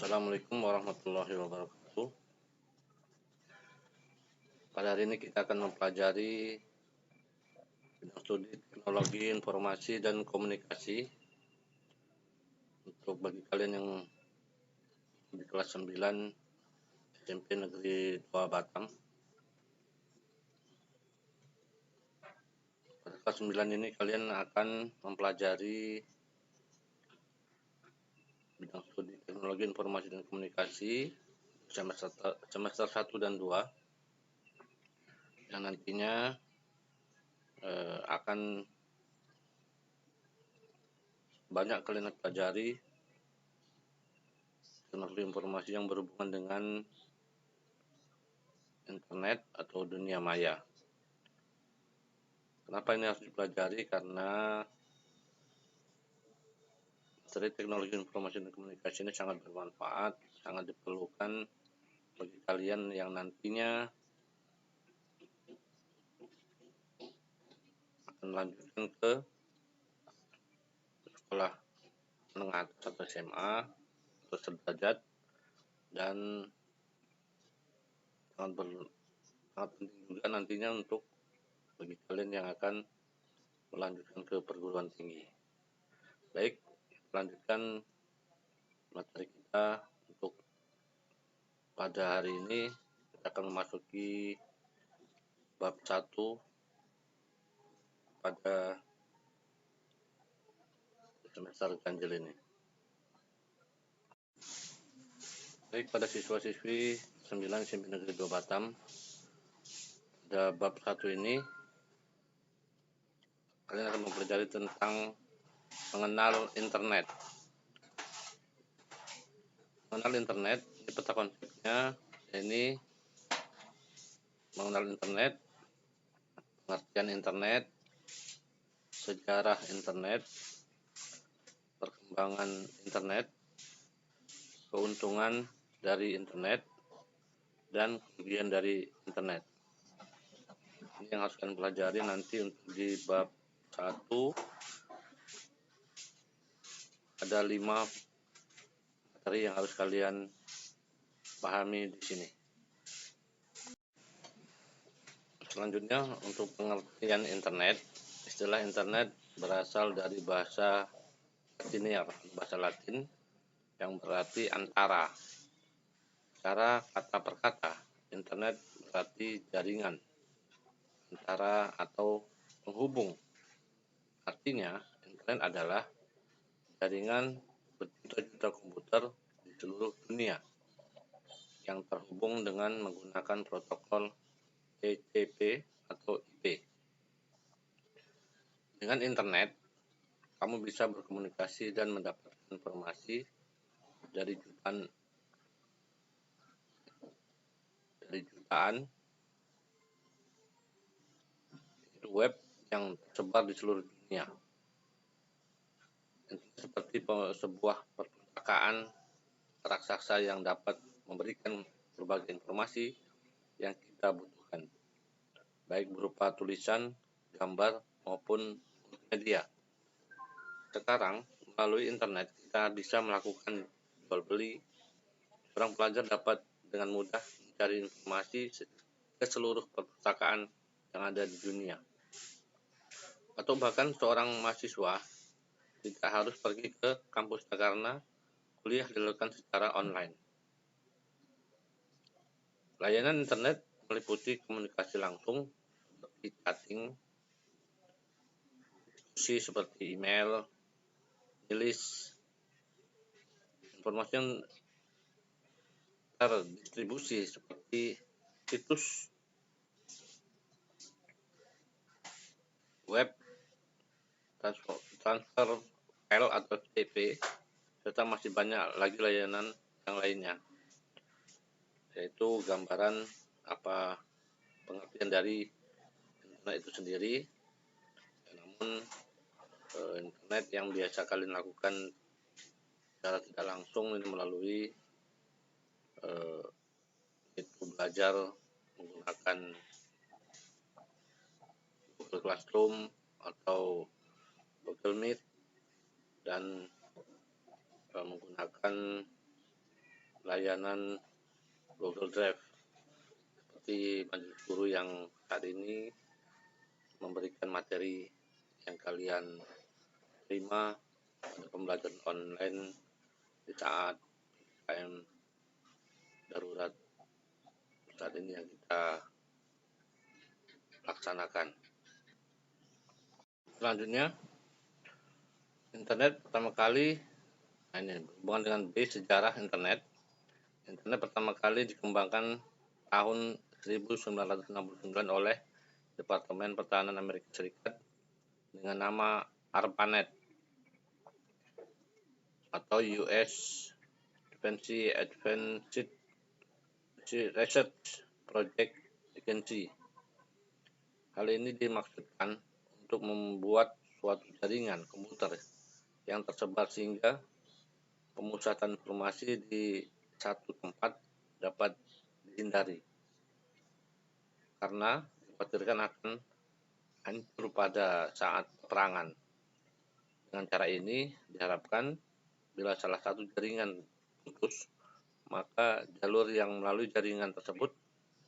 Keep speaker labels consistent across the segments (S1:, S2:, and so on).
S1: Assalamualaikum warahmatullahi wabarakatuh. Pada hari ini kita akan mempelajari bidang studi teknologi informasi dan komunikasi. Untuk bagi kalian yang di kelas 9 SMP Negeri 2 Batam. Pada kelas 9 ini kalian akan mempelajari bidang studi teknologi informasi dan komunikasi semester 1 dan 2 yang nantinya akan banyak kalian pelajari teknologi informasi yang berhubungan dengan internet atau dunia maya. Kenapa ini harus dipelajari? Karena materi teknologi informasi dan komunikasi ini sangat bermanfaat, sangat diperlukan bagi kalian yang nantinya akan melanjutkan ke sekolah menengah atas atau SMA atau sederajat, dan sangat penting juga nantinya untuk bagi kalian yang akan melanjutkan ke perguruan tinggi. Baik, lanjutkan materi kita. Untuk pada hari ini kita akan memasuki bab 1 pada semester ganjil ini. Baik, pada siswa-siswi 9 SMP Negeri 2 Batam, pada bab 1 ini kalian akan mempelajari tentang mengenal internet. Mengenal internet, ini peta konsepnya, ini mengenal internet, pengertian internet, sejarah internet, perkembangan internet, keuntungan dari internet, dan kerugian dari internet. Ini yang harus kalian pelajari nanti. Untuk di bab 1 ada 5 materi yang harus kalian pahami di sini. Selanjutnya, untuk pengertian internet. Istilah internet berasal dari bahasa Latin yang berarti antara. Secara kata per kata, internet berarti jaringan antara atau penghubung. Artinya, internet adalah jaringan berjuta-juta komputer di seluruh dunia yang terhubung dengan menggunakan protokol TCP atau IP. Dengan internet, kamu bisa berkomunikasi dan mendapatkan informasi dari jutaan web yang tersebar di seluruh dunia. Seperti sebuah perpustakaan raksasa yang dapat memberikan berbagai informasi yang kita butuhkan, baik berupa tulisan, gambar, maupun media. Sekarang, melalui internet, kita bisa melakukan jual beli. Seorang pelajar dapat dengan mudah mencari informasi ke seluruh perpustakaan yang ada di dunia. Atau bahkan seorang mahasiswa tidak harus pergi ke kampusnya karena kuliah dilakukan secara online. Layanan internet meliputi komunikasi langsung seperti chatting, diskusi seperti email, tulis, informasi yang terdistribusi seperti situs web, transfer file atau FTP, serta masih banyak lagi layanan yang lainnya, yaitu gambaran apa pengertian dari internet itu sendiri. Namun internet yang biasa kalian lakukan secara tidak langsung ini melalui itu belajar menggunakan Google Classroom atau Google Meet, dan menggunakan layanan Google Drive, seperti majelis guru yang saat ini memberikan materi yang kalian terima pada pembelajaran online di saat PPKM darurat saat ini yang kita laksanakan. Selanjutnya, internet pertama kali, ini berhubungan dengan sejarah internet. Internet pertama kali dikembangkan tahun 1969 oleh Departemen Pertahanan Amerika Serikat dengan nama ARPANET atau US Defense Advanced Research Project Agency. Hal ini dimaksudkan untuk membuat suatu jaringan komputer yang tersebar sehingga pemusatan informasi di satu tempat dapat dihindari, karena dikhawatirkan akan hancur pada saat peperangan. Dengan cara ini diharapkan bila salah satu jaringan putus, maka jalur yang melalui jaringan tersebut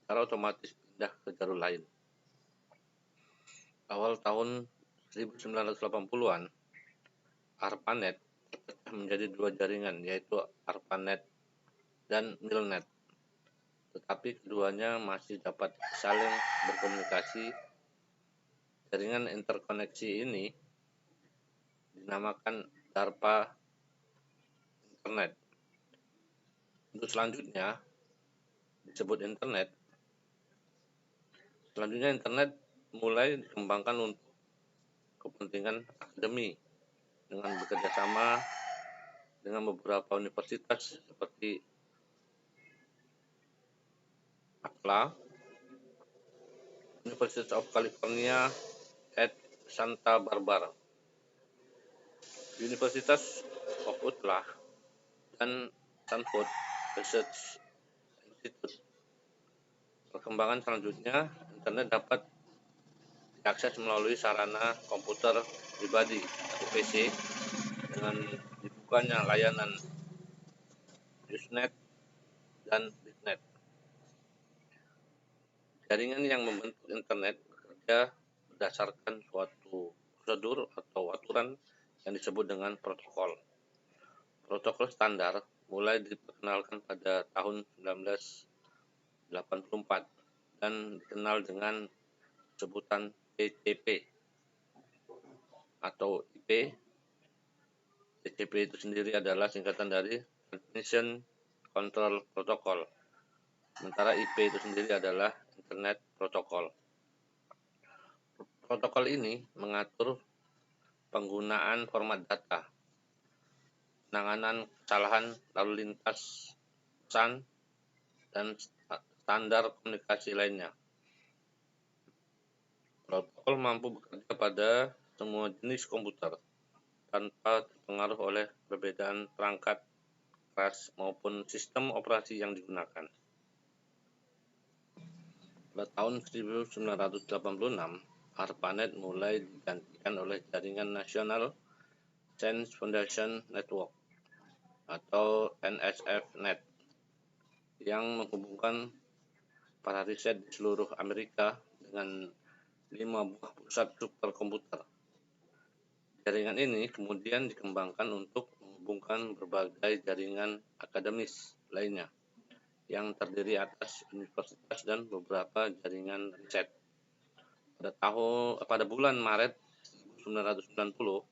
S1: secara otomatis pindah ke jalur lain. Awal tahun 1980-an, ARPANET terpecah menjadi dua jaringan, yaitu ARPANET dan MILNET. Tetapi keduanya masih dapat saling berkomunikasi. Jaringan interkoneksi ini dinamakan DARPA Internet. Untuk selanjutnya disebut internet. Selanjutnya internet mulai dikembangkan untuk kepentingan akademi dengan bekerja sama dengan beberapa universitas seperti UCLA, University of California at Santa Barbara, Universitas of UCLA, dan Stanford Research Institute. Perkembangan selanjutnya, internet dapat diakses melalui sarana komputer pribadi atau PC dengan dibukanya layanan Usenet dan Bitnet. Jaringan yang membentuk internet bekerja berdasarkan suatu prosedur atau aturan yang disebut dengan protokol. Protokol standar mulai diperkenalkan pada tahun 1984 dan dikenal dengan sebutan TCP atau IP. TCP itu sendiri adalah singkatan dari Transmission Control Protocol, sementara IP itu sendiri adalah Internet Protocol. Protokol ini mengatur penggunaan format data, penanganan kesalahan lalu lintas pesan, dan standar komunikasi lainnya. Protokol mampu bekerja pada semua jenis komputer tanpa terpengaruh oleh perbedaan perangkat keras maupun sistem operasi yang digunakan. Pada tahun 1986, ARPANET mulai digantikan oleh Jaringan Nasional Science Foundation Network atau NSF-Net yang menghubungkan para riset di seluruh Amerika dengan 5 buah pusat superkomputer. Jaringan ini kemudian dikembangkan untuk menghubungkan berbagai jaringan akademis lainnya yang terdiri atas universitas dan beberapa jaringan riset. Pada bulan Maret 1990,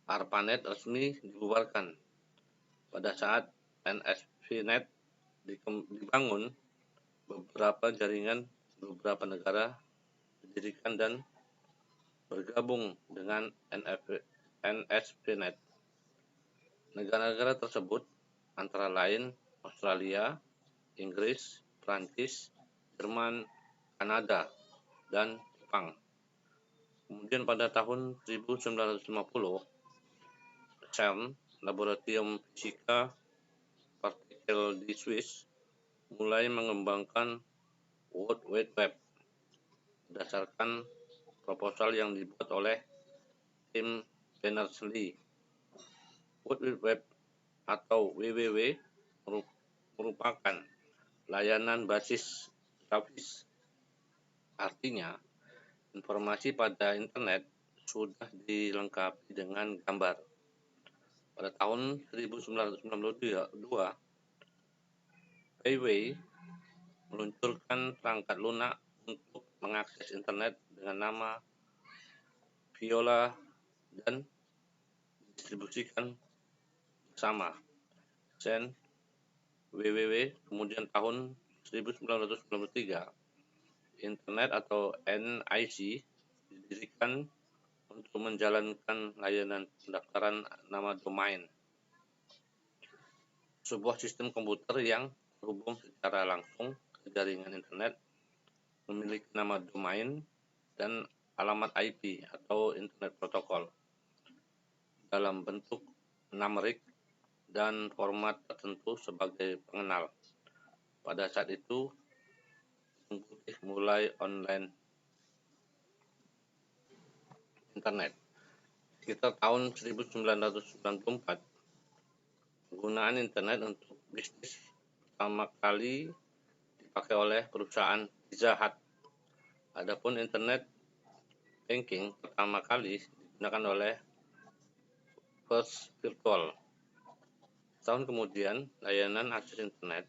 S1: ARPANET resmi dibubarkan. Pada saat NSF-Net dibangun, beberapa jaringan beberapa negara didirikan dan bergabung dengan NSF-Net. Negara-negara tersebut antara lain Australia, Inggris, Prancis, Jerman, Kanada, dan Jepang. Kemudian pada tahun 1950, CERN, Laboratorium Fisika Partikel di Swiss, mulai mengembangkan World Wide Web berdasarkan proposal yang dibuat oleh Tim Berners-Lee. World Wide Web atau WWW merupakan layanan basis grafis. Artinya, informasi pada internet sudah dilengkapi dengan gambar. Pada tahun 1992, Huawei meluncurkan perangkat lunak untuk mengakses internet dengan nama Viola dan didistribusikan bersama Sen WWW. Kemudian tahun 1993, Internet atau NIC didirikan untuk menjalankan layanan pendaftaran nama domain, sebuah sistem komputer yang terhubung secara langsung ke jaringan internet, memiliki nama domain dan alamat IP atau Internet Protocol dalam bentuk numerik dan format tertentu sebagai pengenal. Pada saat itu, Hitam Putih mulai online internet. Sekitar tahun 1994, penggunaan internet untuk bisnis pertama kali dipakai oleh perusahaan Pizza Hut. Adapun internet banking pertama kali digunakan oleh First Virtual. Tahun kemudian, layanan akses internet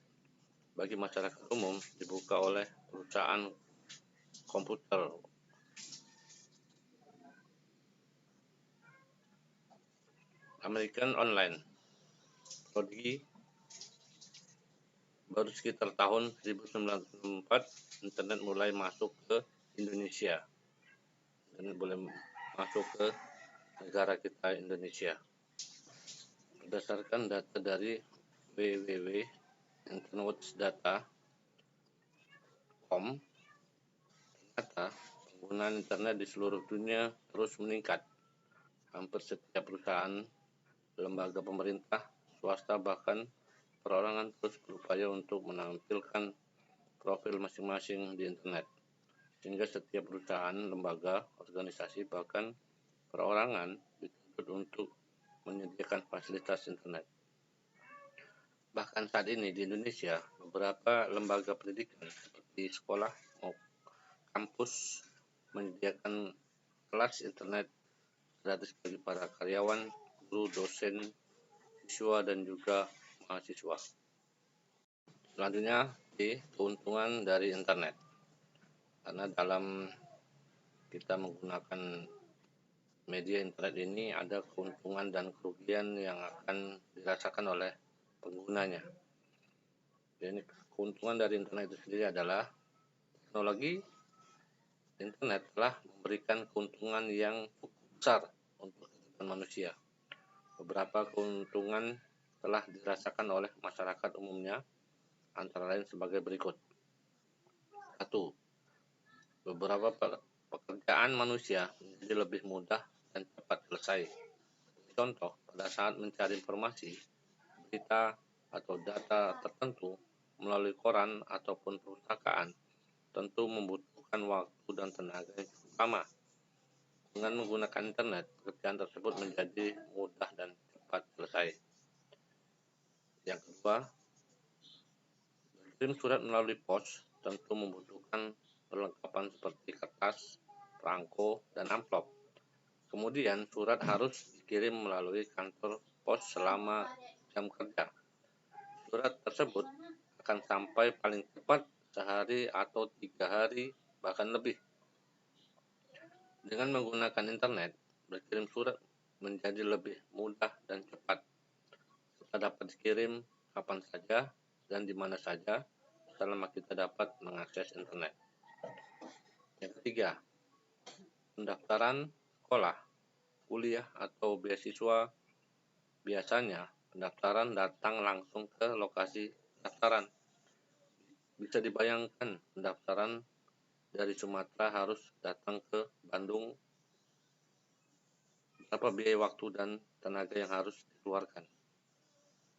S1: bagi masyarakat umum dibuka oleh perusahaan komputer American Online. Prodigy. Baru sekitar tahun 1994, internet mulai masuk ke Indonesia. Internet boleh masuk ke negara kita Indonesia. Berdasarkan data dari www.internetdata.com, ternyata penggunaan internet di seluruh dunia terus meningkat. Hampir setiap perusahaan, lembaga pemerintah, swasta, bahkan perorangan terus berupaya untuk menampilkan profil masing-masing di internet, sehingga setiap perusahaan, lembaga, organisasi, bahkan perorangan dituntut untuk menyediakan fasilitas internet. Bahkan saat ini di Indonesia, beberapa lembaga pendidikan seperti sekolah maupun kampus menyediakan kelas internet gratis bagi para karyawan, guru, dosen, siswa, dan juga mahasiswa. Selanjutnya, keuntungan dari internet. Karena dalam kita menggunakan media internet ini ada keuntungan dan kerugian yang akan dirasakan oleh penggunanya. Jadi keuntungan dari internet itu sendiri adalah teknologi internet telah memberikan keuntungan yang cukup besar untuk kehidupan manusia. Beberapa keuntungan telah dirasakan oleh masyarakat umumnya, antara lain sebagai berikut. 1. Beberapa pekerjaan manusia menjadi lebih mudah dan cepat selesai. Contoh, pada saat mencari informasi, berita, atau data tertentu melalui koran ataupun perpustakaan, tentu membutuhkan waktu dan tenaga yang cukup lama. Dengan menggunakan internet, pekerjaan tersebut menjadi mudah dan cepat selesai. Yang kedua, berkirim surat melalui pos tentu membutuhkan perlengkapan seperti kertas, perangko, dan amplop. Kemudian surat harus dikirim melalui kantor pos selama jam kerja. Surat tersebut akan sampai paling cepat sehari atau 3 hari, bahkan lebih. Dengan menggunakan internet, berkirim surat menjadi lebih mudah dan cepat. Serta dapat dikirim kapan saja dan di mana saja selama kita dapat mengakses internet. Yang ketiga, pendaftaran sekolah, kuliah, atau beasiswa. Biasanya pendaftaran datang langsung ke lokasi pendaftaran. Bisa dibayangkan pendaftaran dari Sumatera harus datang ke Bandung. Berapa biaya waktu dan tenaga yang harus dikeluarkan.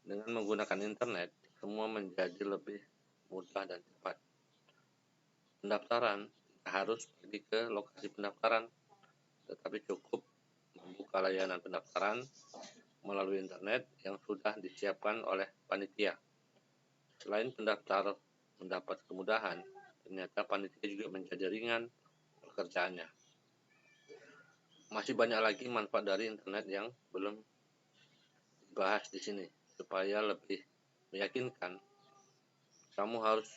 S1: Dengan menggunakan internet, semua menjadi lebih mudah dan cepat. Pendaftaran tidak harus pergi ke lokasi pendaftaran, tetapi cukup membuka layanan pendaftaran melalui internet yang sudah disiapkan oleh panitia. Selain pendaftar mendapat kemudahan, ternyata panitia juga menjadi ringan pekerjaannya. Masih banyak lagi manfaat dari internet yang belum dibahas di sini. Supaya lebih meyakinkan, kamu harus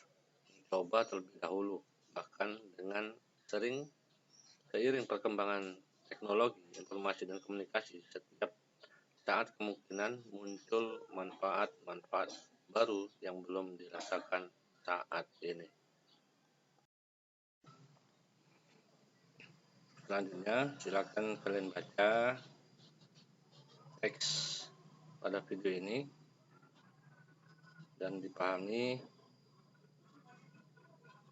S1: mencoba terlebih dahulu. Bahkan dengan seiring perkembangan teknologi, informasi, dan komunikasi, setiap saat kemungkinan muncul manfaat-manfaat baru yang belum dirasakan saat ini. Selanjutnya, silakan kalian baca teks pada video ini dan dipahami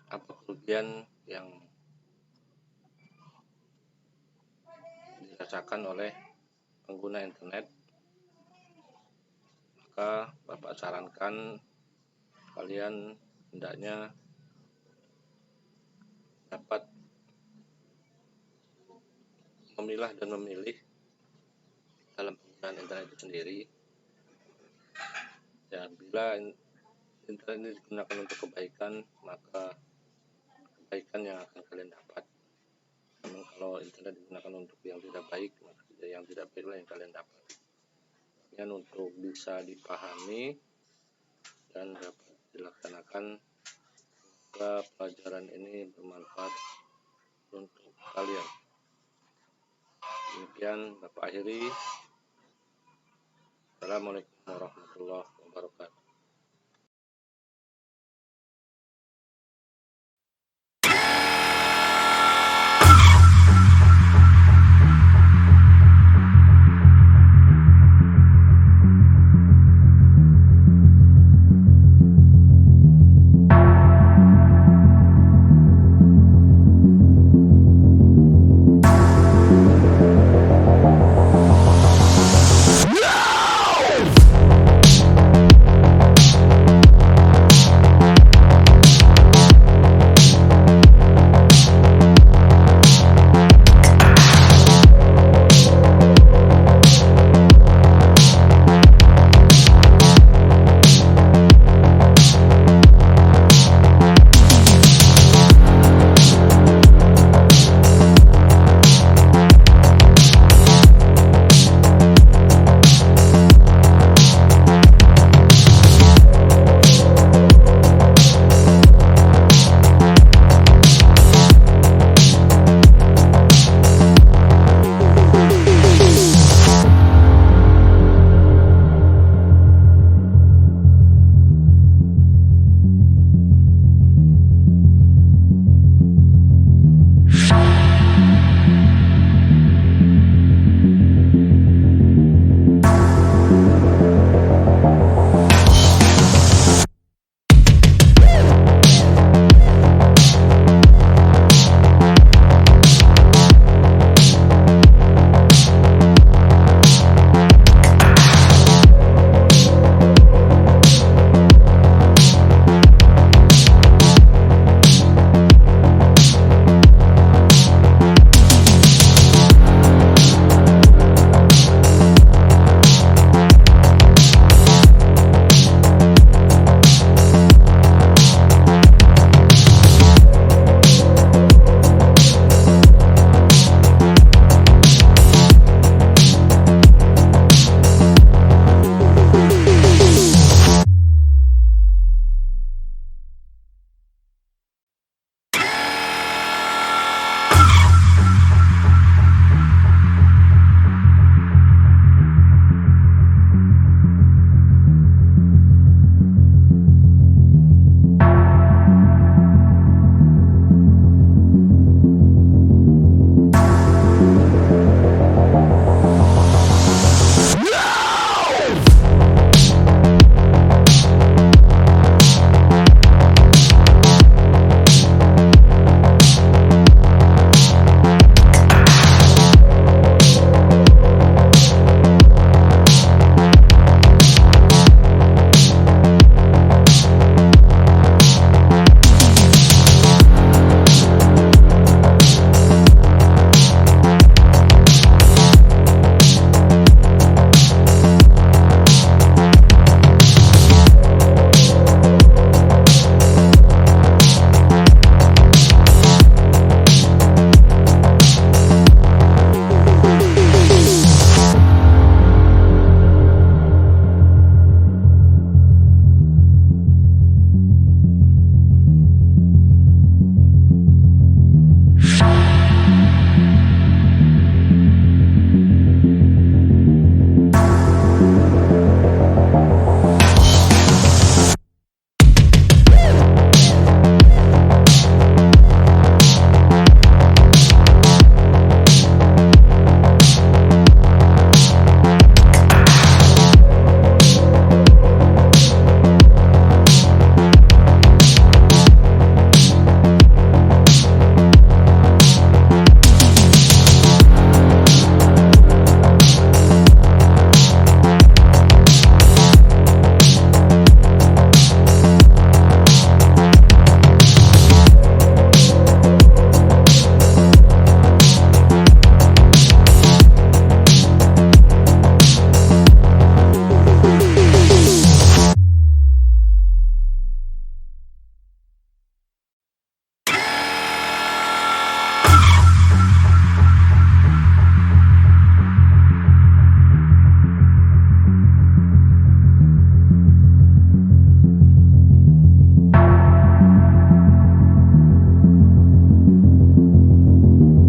S1: apa kerugian yang dirasakan oleh pengguna internet. Maka Bapak sarankan kalian hendaknya dapat memilah dan memilih dalam penggunaan internet itu sendiri. Ya, bila internet ini digunakan untuk kebaikan, maka kebaikan yang akan kalian dapat. Namun kalau internet digunakan untuk yang tidak baik, maka yang tidak baiklah yang kalian dapat. Dan untuk bisa dipahami dan dapat dilaksanakan, semoga pelajaran ini bermanfaat untuk kalian. Demikian Bapak akhiri. Assalamualaikum warahmatullahi wabarakatuh.